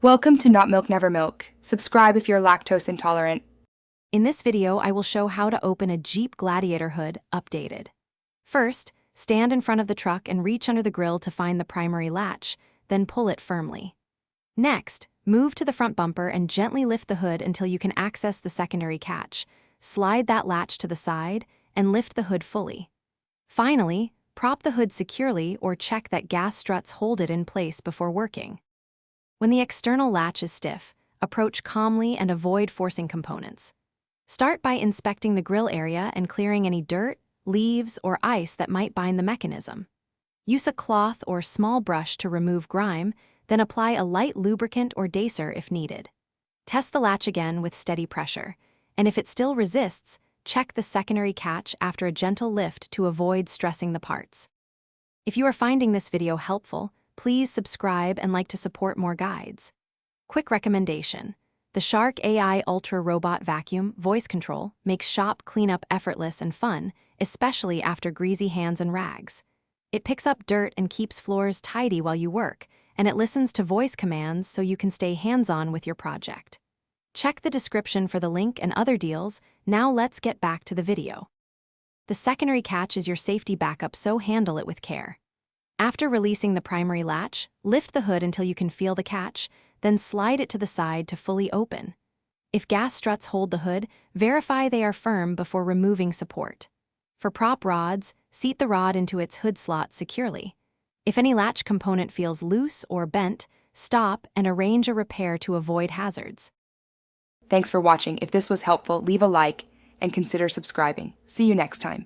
Welcome to Not Milk Never Milk. Subscribe if you're lactose intolerant. In this video, I will show how to open a Jeep Gladiator Hood updated. First, stand in front of the truck and reach under the grille to find the primary latch, then pull it firmly. Next, move to the front bumper and gently lift the hood until you can access the secondary catch. Slide that latch to the side and lift the hood fully. Finally, prop the hood securely or check that gas struts hold it in place before working. When the external latch is stiff, approach calmly and avoid forcing components. Start by inspecting the grille area and clearing any dirt, leaves, or ice that might bind the mechanism. Use a cloth or small brush to remove grime, then apply a light lubricant or deicer if needed. Test the latch again with steady pressure, and if it still resists, check the secondary catch after a gentle lift to avoid stressing the parts. If you are finding this video helpful, please subscribe and like to support more guides. Quick recommendation: the Shark AI Ultra Robot Vacuum voice control makes shop cleanup effortless and fun, especially after greasy hands and rags. It picks up dirt and keeps floors tidy while you work, and it listens to voice commands so you can stay hands-on with your project. Check the description for the link and other deals. Now let's get back to the video. The secondary catch is your safety backup, so handle it with care. After releasing the primary latch, lift the hood until you can feel the catch, then slide it to the side to fully open. If gas struts hold the hood, verify they are firm before removing support. For prop rods, seat the rod into its hood slot securely. If any latch component feels loose or bent, stop and arrange a repair to avoid hazards. Thanks for watching. If this was helpful, leave a like and consider subscribing. See you next time.